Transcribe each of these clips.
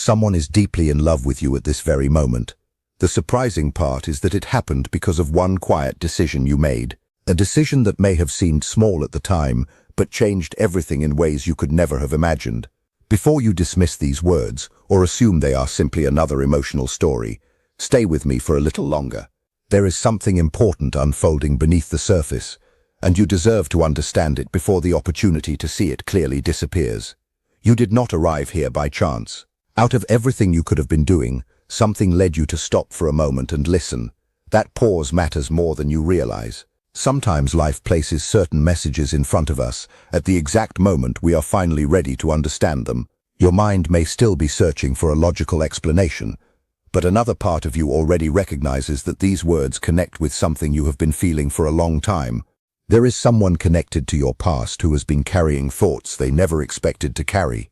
Someone is deeply in love with you at this very moment. The surprising part is that it happened because of one quiet decision you made. A decision that may have seemed small at the time, but changed everything in ways you could never have imagined. Before you dismiss these words, or assume they are simply another emotional story, stay with me for a little longer. There is something important unfolding beneath the surface, and you deserve to understand it before the opportunity to see it clearly disappears. You did not arrive here by chance. Out of everything you could have been doing, something led you to stop for a moment and listen. That pause matters more than you realize. Sometimes life places certain messages in front of us at the exact moment we are finally ready to understand them. Your mind may still be searching for a logical explanation, but another part of you already recognizes that these words connect with something you have been feeling for a long time. There is someone connected to your past who has been carrying thoughts they never expected to carry.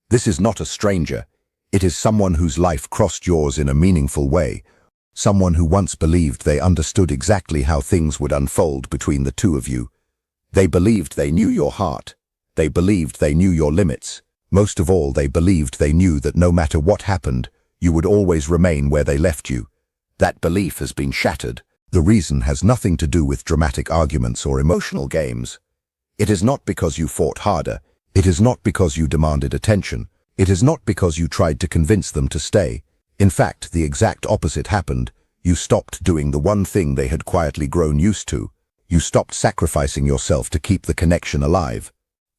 This is not a stranger. It is someone whose life crossed yours in a meaningful way. Someone who once believed they understood exactly how things would unfold between the two of you. They believed they knew your heart. They believed they knew your limits. Most of all, they believed they knew that no matter what happened, you would always remain where they left you. That belief has been shattered. The reason has nothing to do with dramatic arguments or emotional games. It is not because you fought harder. It is not because you demanded attention. It is not because you tried to convince them to stay. In fact, the exact opposite happened. You stopped doing the one thing they had quietly grown used to. You stopped sacrificing yourself to keep the connection alive.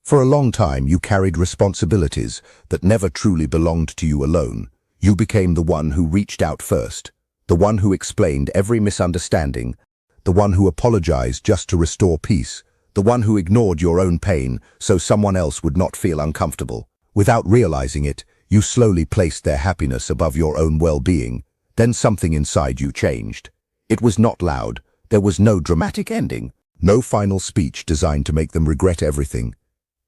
For a long time, you carried responsibilities that never truly belonged to you alone. You became the one who reached out first, the one who explained every misunderstanding, the one who apologized just to restore peace, the one who ignored your own pain so someone else would not feel uncomfortable. Without realizing it, you slowly placed their happiness above your own well-being. Then something inside you changed. It was not loud. There was no dramatic ending, no final speech designed to make them regret everything.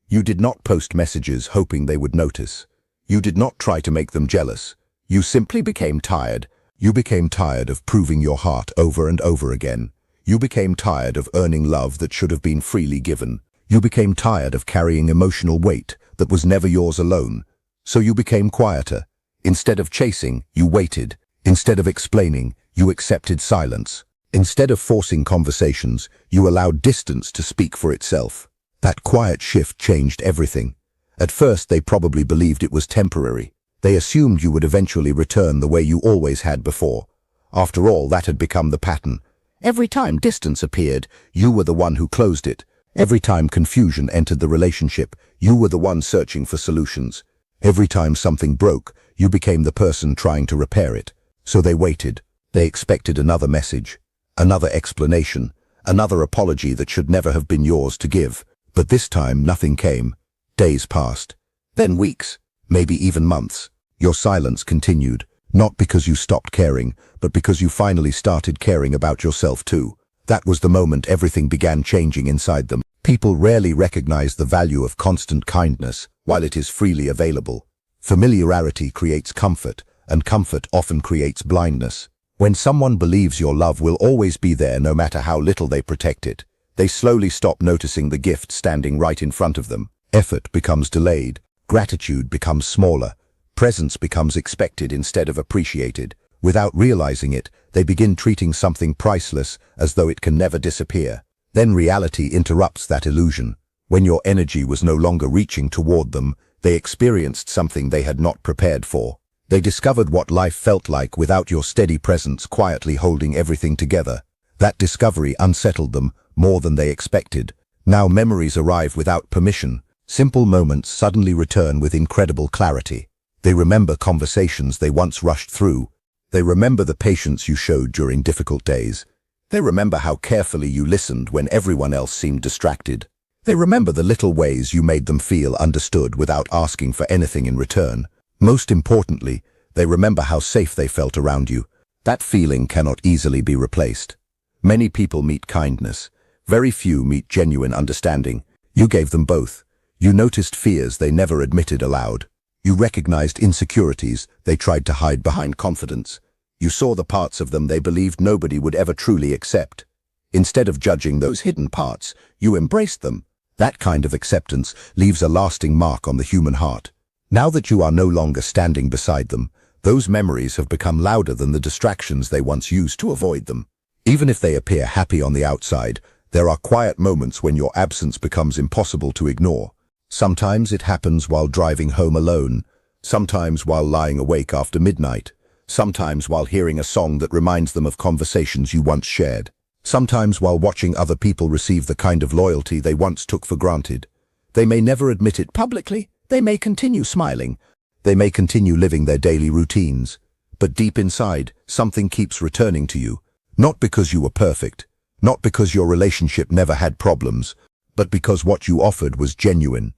You did not post messages hoping they would notice. You did not try to make them jealous. You simply became tired. You became tired of proving your heart over and over again. You became tired of earning love that should have been freely given. You became tired of carrying emotional weight that was never yours alone. So you became quieter. Instead of chasing, you waited. Instead of explaining, you accepted silence. Instead of forcing conversations, you allowed distance to speak for itself. That quiet shift changed everything. At first, they probably believed it was temporary. They assumed you would eventually return the way you always had before. After all, that had become the pattern. Every time distance appeared, you were the one who closed it. Every time confusion entered the relationship, you were the one searching for solutions. Every time something broke, you became the person trying to repair it. So they waited. They expected another message, another explanation, another apology that should never have been yours to give. But this time, nothing came. Days passed. Then weeks, maybe even months. Your silence continued, not because you stopped caring, but because you finally started caring about yourself too. That was the moment everything began changing inside them. People rarely recognize the value of constant kindness while it is freely available. Familiarity creates comfort, and comfort often creates blindness. When someone believes your love will always be there no matter how little they protect it, they slowly stop noticing the gift standing right in front of them. Effort becomes delayed, gratitude becomes smaller, presence becomes expected instead of appreciated. Without realizing it, they begin treating something priceless as though it can never disappear. Then reality interrupts that illusion. When your energy was no longer reaching toward them, they experienced something they had not prepared for. They discovered what life felt like without your steady presence quietly holding everything together. That discovery unsettled them more than they expected. Now memories arrive without permission. Simple moments suddenly return with incredible clarity. They remember conversations they once rushed through. They remember the patience you showed during difficult days. They remember how carefully you listened when everyone else seemed distracted. They remember the little ways you made them feel understood without asking for anything in return. Most importantly, they remember how safe they felt around you. That feeling cannot easily be replaced. Many people meet kindness. Very few meet genuine understanding. You gave them both. You noticed fears they never admitted aloud. You recognized insecurities they tried to hide behind confidence. You saw the parts of them they believed nobody would ever truly accept. Instead of judging those hidden parts, you embraced them. That kind of acceptance leaves a lasting mark on the human heart. Now that you are no longer standing beside them, those memories have become louder than the distractions they once used to avoid them. Even if they appear happy on the outside, there are quiet moments when your absence becomes impossible to ignore. Sometimes it happens while driving home alone, sometimes while lying awake after midnight, sometimes while hearing a song that reminds them of conversations you once shared, sometimes while watching other people receive the kind of loyalty they once took for granted. They may never admit it publicly, they may continue smiling, they may continue living their daily routines, but deep inside, something keeps returning to you, not because you were perfect, not because your relationship never had problems, but because what you offered was genuine.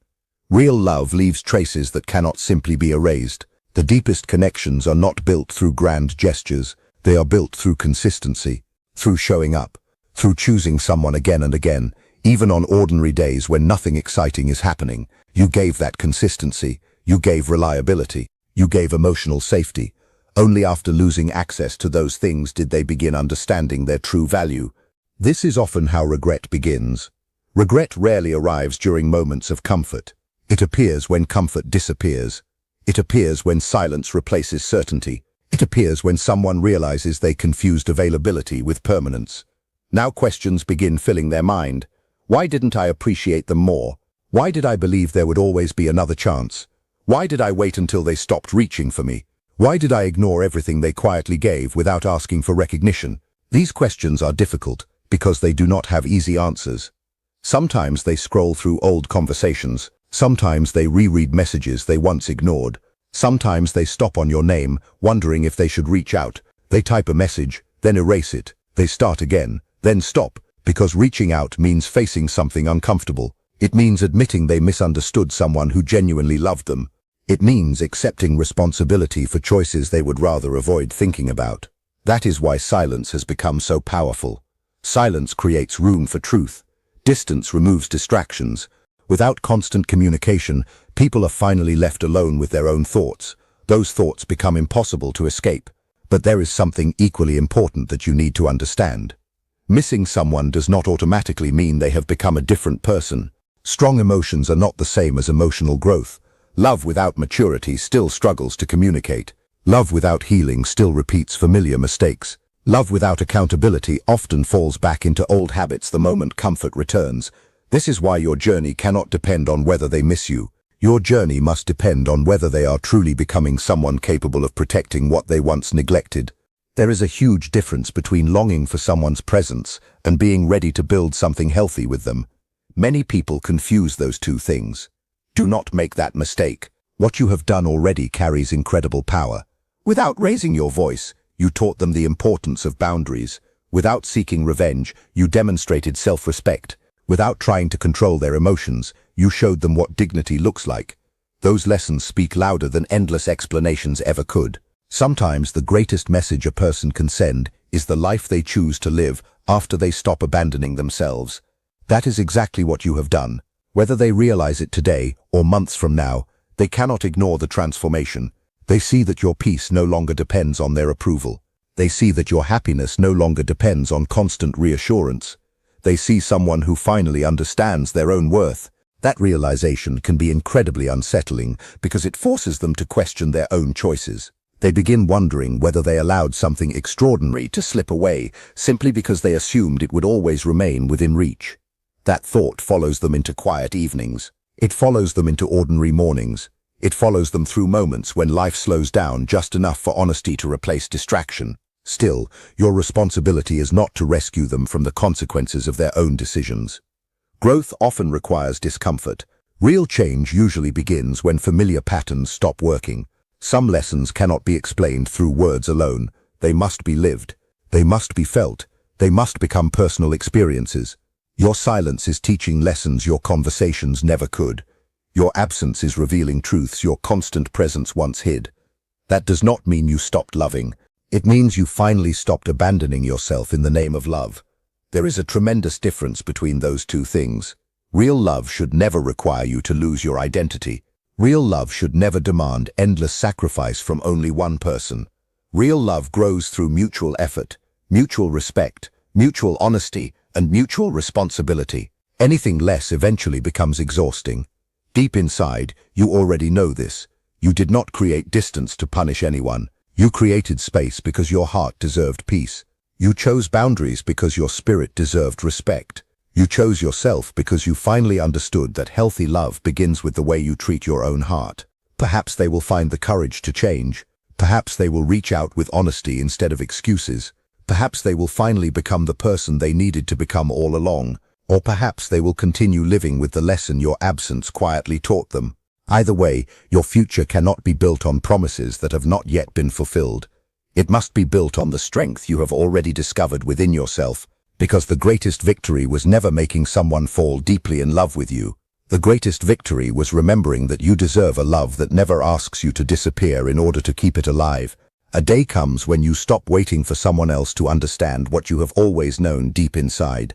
Real love leaves traces that cannot simply be erased. The deepest connections are not built through grand gestures, they are built through consistency, through showing up, through choosing someone again and again, even on ordinary days when nothing exciting is happening. You gave that consistency, you gave reliability, you gave emotional safety. Only after losing access to those things did they begin understanding their true value. This is often how regret begins. Regret rarely arrives during moments of comfort. It appears when comfort disappears. It appears when silence replaces certainty. It appears when someone realizes they confused availability with permanence. Now questions begin filling their mind. Why didn't I appreciate them more? Why did I believe there would always be another chance? Why did I wait until they stopped reaching for me? Why did I ignore everything they quietly gave without asking for recognition? These questions are difficult because they do not have easy answers. Sometimes they scroll through old conversations. Sometimes they reread messages they once ignored. Sometimes they stop on your name, wondering if they should reach out. They type a message, then erase it. They start again, then stop, because reaching out means facing something uncomfortable. It means admitting they misunderstood someone who genuinely loved them. It means accepting responsibility for choices they would rather avoid thinking about. That is why silence has become so powerful. Silence creates room for truth. Distance removes distractions. Without constant communication, people are finally left alone with their own thoughts. Those thoughts become impossible to escape. But there is something equally important that you need to understand. Missing someone does not automatically mean they have become a different person. Strong emotions are not the same as emotional growth. Love without maturity still struggles to communicate. Love without healing still repeats familiar mistakes. Love without accountability often falls back into old habits the moment comfort returns. This is why your journey cannot depend on whether they miss you. Your journey must depend on whether they are truly becoming someone capable of protecting what they once neglected. There is a huge difference between longing for someone's presence and being ready to build something healthy with them. Many people confuse those two things. Do not make that mistake. What you have done already carries incredible power. Without raising your voice, you taught them the importance of boundaries. Without seeking revenge, you demonstrated self-respect. Without trying to control their emotions, you showed them what dignity looks like. Those lessons speak louder than endless explanations ever could. Sometimes the greatest message a person can send is the life they choose to live after they stop abandoning themselves. That is exactly what you have done. Whether they realize it today or months from now, they cannot ignore the transformation. They see that your peace no longer depends on their approval. They see that your happiness no longer depends on constant reassurance. They see someone who finally understands their own worth. That realization can be incredibly unsettling because it forces them to question their own choices. They begin wondering whether they allowed something extraordinary to slip away simply because they assumed it would always remain within reach. That thought follows them into quiet evenings. It follows them into ordinary mornings. It follows them through moments when life slows down just enough for honesty to replace distraction. Still, your responsibility is not to rescue them from the consequences of their own decisions. Growth often requires discomfort. Real change usually begins when familiar patterns stop working. Some lessons cannot be explained through words alone. They must be lived. They must be felt. They must become personal experiences. Your silence is teaching lessons your conversations never could. Your absence is revealing truths your constant presence once hid. That does not mean you stopped loving. It means you finally stopped abandoning yourself in the name of love. There is a tremendous difference between those two things. Real love should never require you to lose your identity. Real love should never demand endless sacrifice from only one person. Real love grows through mutual effort, mutual respect, mutual honesty, and mutual responsibility. Anything less eventually becomes exhausting. Deep inside, you already know this. You did not create distance to punish anyone. You created space because your heart deserved peace. You chose boundaries because your spirit deserved respect. You chose yourself because you finally understood that healthy love begins with the way you treat your own heart. Perhaps they will find the courage to change. Perhaps they will reach out with honesty instead of excuses. Perhaps they will finally become the person they needed to become all along. Or perhaps they will continue living with the lesson your absence quietly taught them. Either way, your future cannot be built on promises that have not yet been fulfilled. It must be built on the strength you have already discovered within yourself, because the greatest victory was never making someone fall deeply in love with you. The greatest victory was remembering that you deserve a love that never asks you to disappear in order to keep it alive. A day comes when you stop waiting for someone else to understand what you have always known deep inside.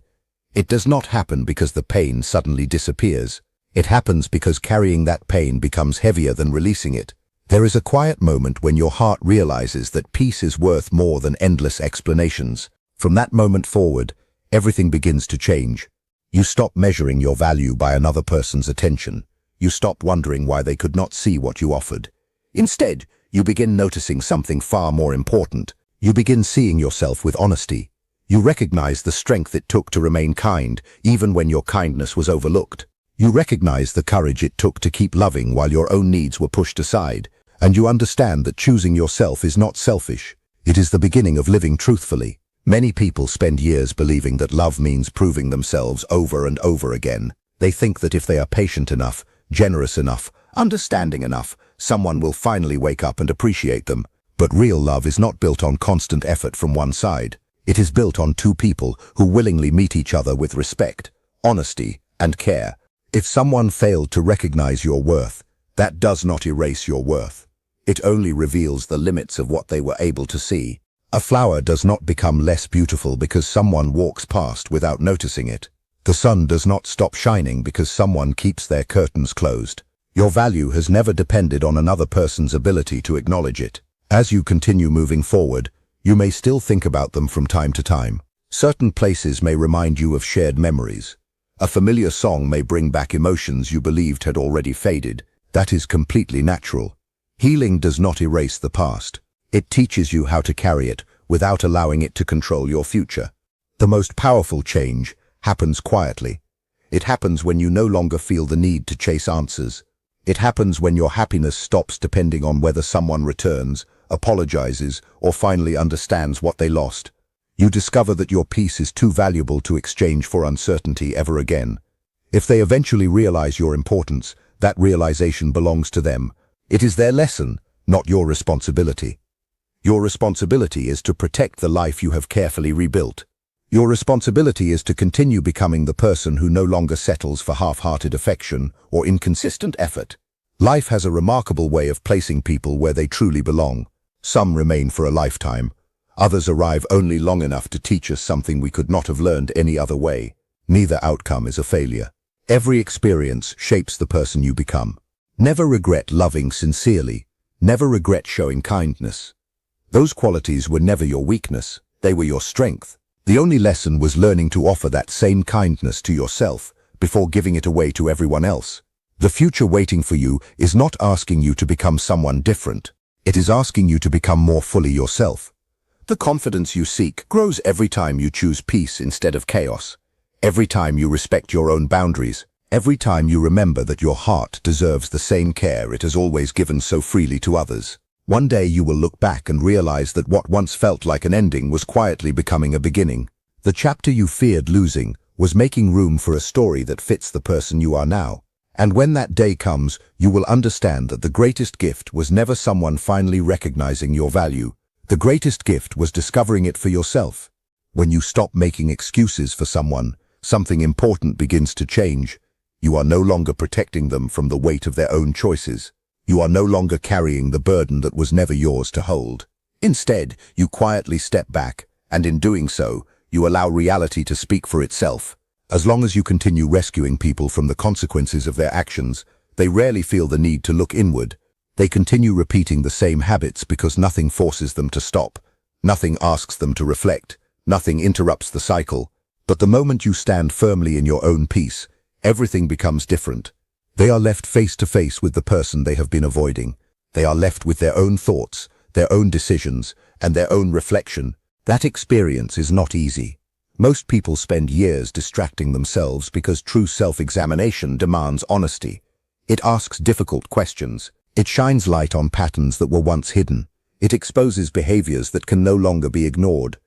It does not happen because the pain suddenly disappears. It happens because carrying that pain becomes heavier than releasing it. There is a quiet moment when your heart realizes that peace is worth more than endless explanations. From that moment forward, everything begins to change. You stop measuring your value by another person's attention. You stop wondering why they could not see what you offered. Instead, you begin noticing something far more important. You begin seeing yourself with honesty. You recognize the strength it took to remain kind, even when your kindness was overlooked. You recognize the courage it took to keep loving while your own needs were pushed aside. And you understand that choosing yourself is not selfish. It is the beginning of living truthfully. Many people spend years believing that love means proving themselves over and over again. They think that if they are patient enough, generous enough, understanding enough, someone will finally wake up and appreciate them. But real love is not built on constant effort from one side. It is built on two people who willingly meet each other with respect, honesty, and care. If someone failed to recognize your worth, that does not erase your worth. It only reveals the limits of what they were able to see. A flower does not become less beautiful because someone walks past without noticing it. The sun does not stop shining because someone keeps their curtains closed. Your value has never depended on another person's ability to acknowledge it. As you continue moving forward, you may still think about them from time to time. Certain places may remind you of shared memories. A familiar song may bring back emotions you believed had already faded. That is completely natural. Healing does not erase the past. It teaches you how to carry it without allowing it to control your future. The most powerful change happens quietly. It happens when you no longer feel the need to chase answers. It happens when your happiness stops depending on whether someone returns, apologizes, or finally understands what they lost. You discover that your peace is too valuable to exchange for uncertainty ever again. If they eventually realize your importance, that realization belongs to them. It is their lesson, not your responsibility. Your responsibility is to protect the life you have carefully rebuilt. Your responsibility is to continue becoming the person who no longer settles for half-hearted affection or inconsistent effort. Life has a remarkable way of placing people where they truly belong. Some remain for a lifetime. Others arrive only long enough to teach us something we could not have learned any other way. Neither outcome is a failure. Every experience shapes the person you become. Never regret loving sincerely. Never regret showing kindness. Those qualities were never your weakness. They were your strength. The only lesson was learning to offer that same kindness to yourself before giving it away to everyone else. The future waiting for you is not asking you to become someone different. It is asking you to become more fully yourself. The confidence you seek grows every time you choose peace instead of chaos. Every time you respect your own boundaries. Every time you remember that your heart deserves the same care it has always given so freely to others. One day you will look back and realize that what once felt like an ending was quietly becoming a beginning. The chapter you feared losing was making room for a story that fits the person you are now. And when that day comes, you will understand that the greatest gift was never someone finally recognizing your value. The greatest gift was discovering it for yourself. When you stop making excuses for someone, something important begins to change. You are no longer protecting them from the weight of their own choices. You are no longer carrying the burden that was never yours to hold. Instead, you quietly step back, and in doing so, you allow reality to speak for itself. As long as you continue rescuing people from the consequences of their actions, they rarely feel the need to look inward. They continue repeating the same habits because nothing forces them to stop. Nothing asks them to reflect. Nothing interrupts the cycle. But the moment you stand firmly in your own peace, everything becomes different. They are left face to face with the person they have been avoiding. They are left with their own thoughts, their own decisions, and their own reflection. That experience is not easy. Most people spend years distracting themselves because true self-examination demands honesty. It asks difficult questions. It shines light on patterns that were once hidden. It exposes behaviors that can no longer be ignored.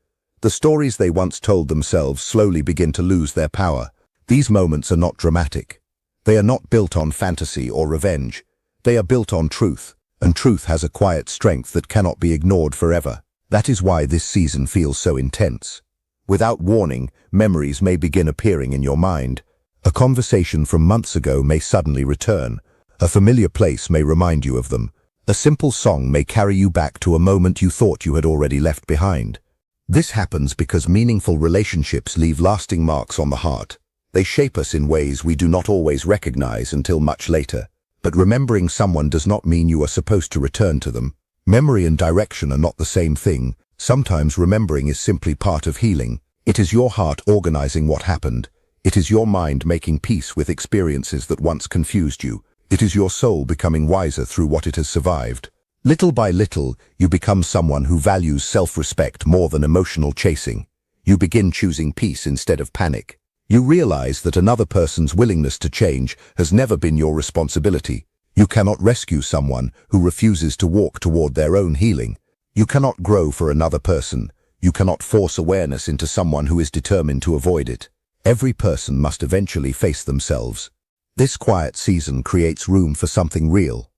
The stories they once told themselves slowly begin to lose their power. These moments are not dramatic. They are not built on fantasy or revenge. They are built on truth, and truth has a quiet strength that cannot be ignored forever. That is why this season feels so intense. Without warning, memories may begin appearing in your mind. A conversation from months ago may suddenly return. A familiar place may remind you of them. A simple song may carry you back to a moment you thought you had already left behind. This happens because meaningful relationships leave lasting marks on the heart. They shape us in ways we do not always recognize until much later. But remembering someone does not mean you are supposed to return to them. Memory and direction are not the same thing. Sometimes remembering is simply part of healing. It is your heart organizing what happened. It is your mind making peace with experiences that once confused you. It is your soul becoming wiser through what it has survived. Little by little, you become someone who values self-respect more than emotional chasing. You begin choosing peace instead of panic. You realize that another person's willingness to change has never been your responsibility. You cannot rescue someone who refuses to walk toward their own healing. You cannot grow for another person. You cannot force awareness into someone who is determined to avoid it. Every person must eventually face themselves. This quiet season creates room for something real.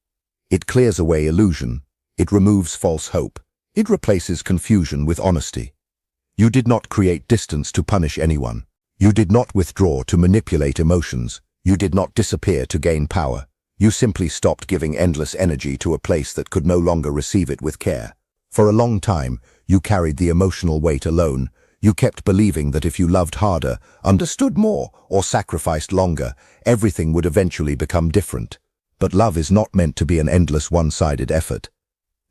It clears away illusion. It removes false hope. It replaces confusion with honesty. You did not create distance to punish anyone. You did not withdraw to manipulate emotions. You did not disappear to gain power. You simply stopped giving endless energy to a place that could no longer receive it with care. For a long time, you carried the emotional weight alone. You kept believing that if you loved harder, understood more, or sacrificed longer, everything would eventually become different. But love is not meant to be an endless one-sided effort.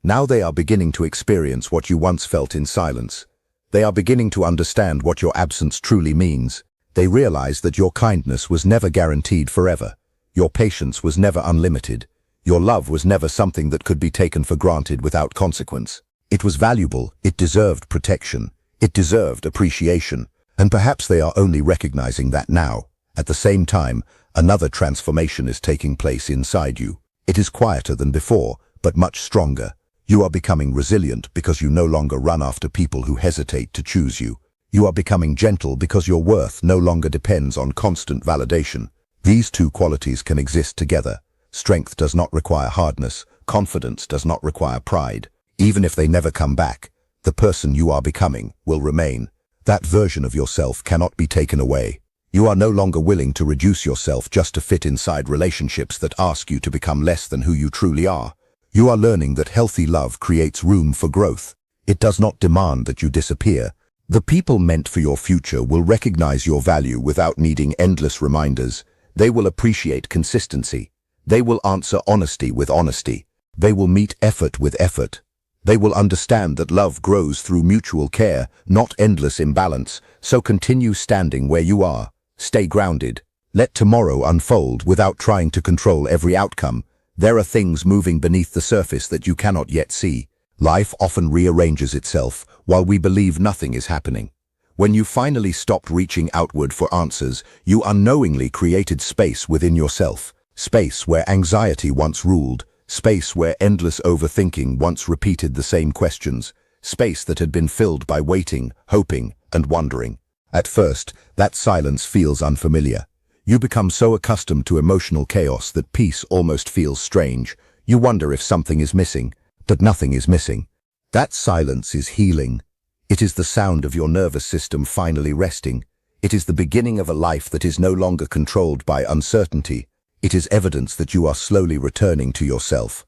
Now they are beginning to experience what you once felt in silence. They are beginning to understand what your absence truly means. They realize that your kindness was never guaranteed forever. Your patience was never unlimited. Your love was never something that could be taken for granted without consequence. It was valuable, it deserved protection, it deserved appreciation, and perhaps they are only recognizing that now. At the same time, another transformation is taking place inside you. It is quieter than before, but much stronger. You are becoming resilient because you no longer run after people who hesitate to choose you. You are becoming gentle because your worth no longer depends on constant validation. These two qualities can exist together. Strength does not require hardness. Confidence does not require pride. Even if they never come back, the person you are becoming will remain. That version of yourself cannot be taken away. You are no longer willing to reduce yourself just to fit inside relationships that ask you to become less than who you truly are. You are learning that healthy love creates room for growth. It does not demand that you disappear. The people meant for your future will recognize your value without needing endless reminders. They will appreciate consistency. They will answer honesty with honesty. They will meet effort with effort. They will understand that love grows through mutual care, not endless imbalance. So continue standing where you are. Stay grounded. Let tomorrow unfold without trying to control every outcome. There are things moving beneath the surface that you cannot yet see. Life often rearranges itself while we believe nothing is happening. When you finally stopped reaching outward for answers, you unknowingly created space within yourself. Space where anxiety once ruled. Space where endless overthinking once repeated the same questions. Space that had been filled by waiting, hoping, and wondering. At first, that silence feels unfamiliar. You become so accustomed to emotional chaos that peace almost feels strange. You wonder if something is missing, but nothing is missing. That silence is healing. It is the sound of your nervous system finally resting. It is the beginning of a life that is no longer controlled by uncertainty. It is evidence that you are slowly returning to yourself.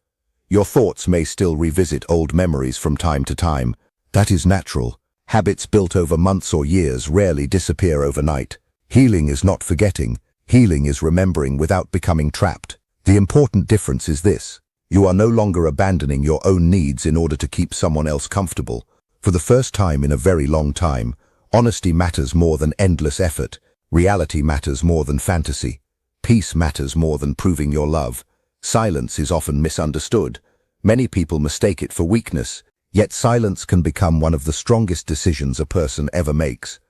Your thoughts may still revisit old memories from time to time. That is natural. Habits built over months or years rarely disappear overnight. Healing is not forgetting. Healing is remembering without becoming trapped. The important difference is this. You are no longer abandoning your own needs in order to keep someone else comfortable. For the first time in a very long time, honesty matters more than endless effort. Reality matters more than fantasy. Peace matters more than proving your love. Silence is often misunderstood, Many people mistake it for weakness, yet silence can become one of the strongest decisions a person ever makes.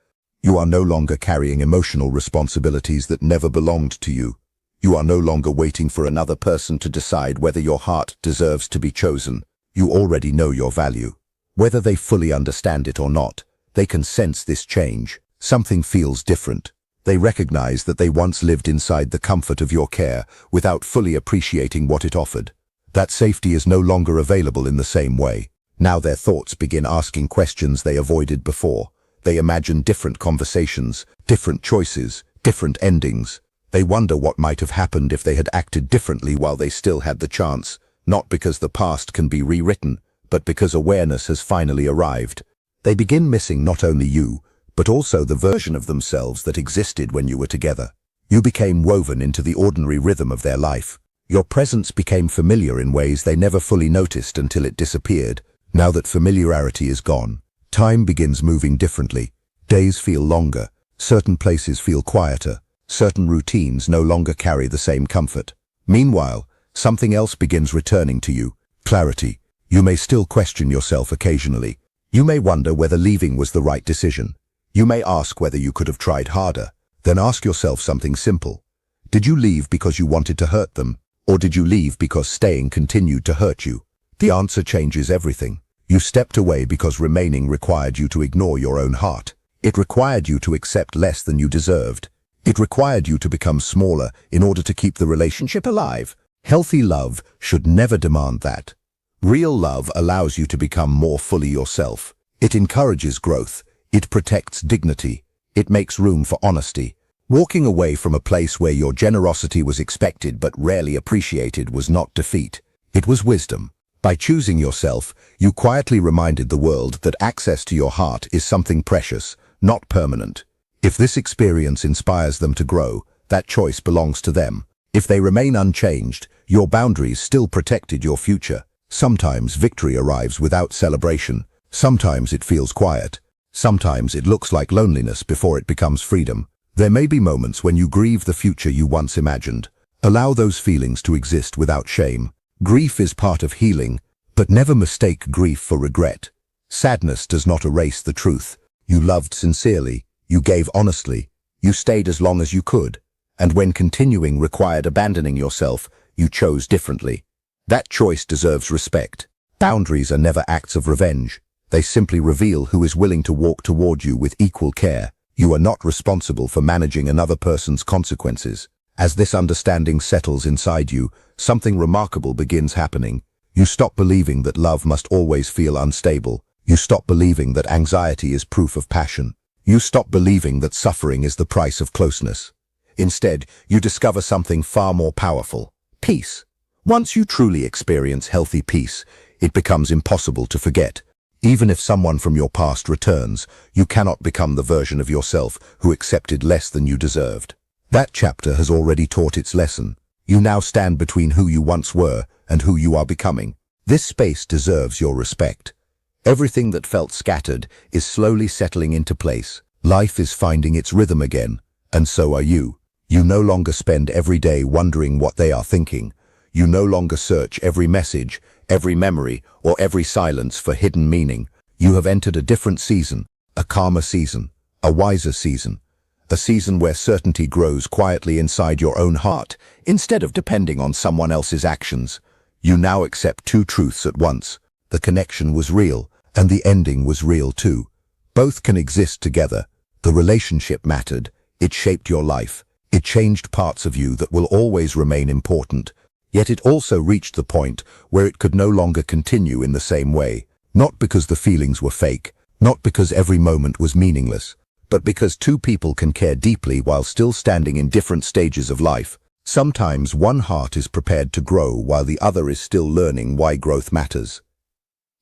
You are no longer carrying emotional responsibilities that never belonged to you. You are no longer waiting for another person to decide whether your heart deserves to be chosen. You already know your value. Whether they fully understand it or not, they can sense this change. Something feels different. They recognize that they once lived inside the comfort of your care without fully appreciating what it offered. That safety is no longer available in the same way. Now their thoughts begin asking questions they avoided before. They imagine different conversations, different choices, different endings. They wonder what might have happened if they had acted differently while they still had the chance, not because the past can be rewritten, but because awareness has finally arrived. They begin missing not only you, but also the version of themselves that existed when you were together. You became woven into the ordinary rhythm of their life. Your presence became familiar in ways they never fully noticed until it disappeared. Now that familiarity is gone, time begins moving differently. Days feel longer, certain places feel quieter, certain routines no longer carry the same comfort. Meanwhile, something else begins returning to you: clarity. You may still question yourself occasionally. You may wonder whether leaving was the right decision. You may ask whether you could have tried harder. Then ask yourself something simple. Did you leave because you wanted to hurt them, or did you leave because staying continued to hurt you? The answer changes everything. You stepped away because remaining required you to ignore your own heart. It required you to accept less than you deserved. It required you to become smaller in order to keep the relationship alive. Healthy love should never demand that. Real love allows you to become more fully yourself. It encourages growth. It protects dignity. It makes room for honesty. Walking away from a place where your generosity was expected but rarely appreciated was not defeat. It was wisdom. By choosing yourself, you quietly reminded the world that access to your heart is something precious, not permanent. If this experience inspires them to grow, that choice belongs to them. If they remain unchanged, your boundaries still protected your future. Sometimes victory arrives without celebration. Sometimes it feels quiet. Sometimes it looks like loneliness before it becomes freedom. There may be moments when you grieve the future you once imagined. Allow those feelings to exist without shame. Grief is part of healing, but never mistake grief for regret. Sadness does not erase the truth. You loved sincerely. You gave honestly. You stayed as long as you could. And when continuing required abandoning yourself, you chose differently. That choice deserves respect. Boundaries are never acts of revenge. They simply reveal who is willing to walk toward you with equal care. You are not responsible for managing another person's consequences. As this understanding settles inside you, something remarkable begins happening. You stop believing that love must always feel unstable. You stop believing that anxiety is proof of passion. You stop believing that suffering is the price of closeness. Instead, you discover something far more powerful: peace. Once you truly experience healthy peace, it becomes impossible to forget. Even if someone from your past returns, you cannot become the version of yourself who accepted less than you deserved. That chapter has already taught its lesson. You now stand between who you once were and who you are becoming. This space deserves your respect. Everything that felt scattered is slowly settling into place. Life is finding its rhythm again, and so are you. You no longer spend every day wondering what they are thinking. You no longer search every message, every memory, or every silence for hidden meaning. You have entered a different season, a calmer season, a wiser season, a season where certainty grows quietly inside your own heart, instead of depending on someone else's actions. You now accept two truths at once. The connection was real, and the ending was real too. Both can exist together. The relationship mattered. It shaped your life. It changed parts of you that will always remain important. Yet it also reached the point where it could no longer continue in the same way. Not because the feelings were fake, not because every moment was meaningless, but because two people can care deeply while still standing in different stages of life. Sometimes one heart is prepared to grow while the other is still learning why growth matters.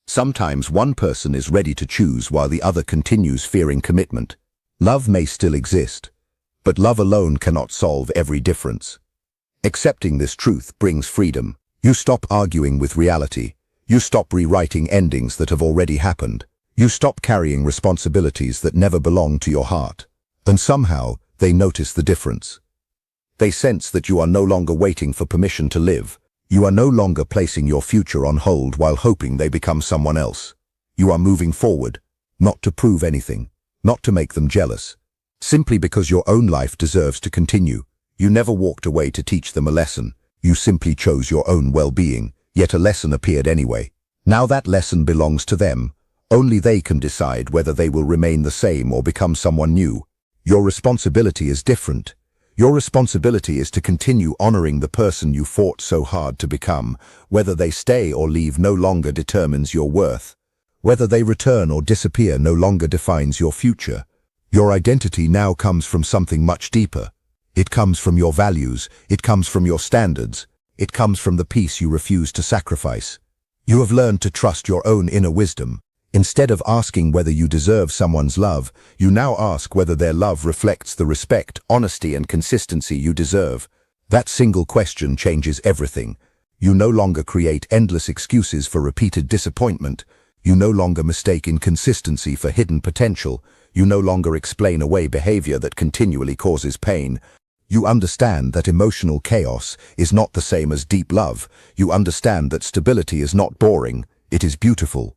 Sometimes one person is ready to choose while the other continues fearing commitment. Love may still exist, but love alone cannot solve every difference. Accepting this truth brings freedom. You stop arguing with reality. You stop rewriting endings that have already happened. You stop carrying responsibilities that never belonged to your heart. And somehow, they notice the difference. They sense that you are no longer waiting for permission to live. You are no longer placing your future on hold while hoping they become someone else. You are moving forward, not to prove anything, not to make them jealous. Simply because your own life deserves to continue. You never walked away to teach them a lesson. You simply chose your own well-being, yet a lesson appeared anyway. Now that lesson belongs to them. Only they can decide whether they will remain the same or become someone new. Your responsibility is different. Your responsibility is to continue honoring the person you fought so hard to become. Whether they stay or leave no longer determines your worth. Whether they return or disappear no longer defines your future. Your identity now comes from something much deeper. It comes from your values, it comes from your standards, it comes from the peace you refuse to sacrifice. You have learned to trust your own inner wisdom. Instead of asking whether you deserve someone's love, you now ask whether their love reflects the respect, honesty, and consistency you deserve. That single question changes everything. You no longer create endless excuses for repeated disappointment. You no longer mistake inconsistency for hidden potential. You no longer explain away behavior that continually causes pain. You understand that emotional chaos is not the same as deep love. You understand that stability is not boring, it is beautiful.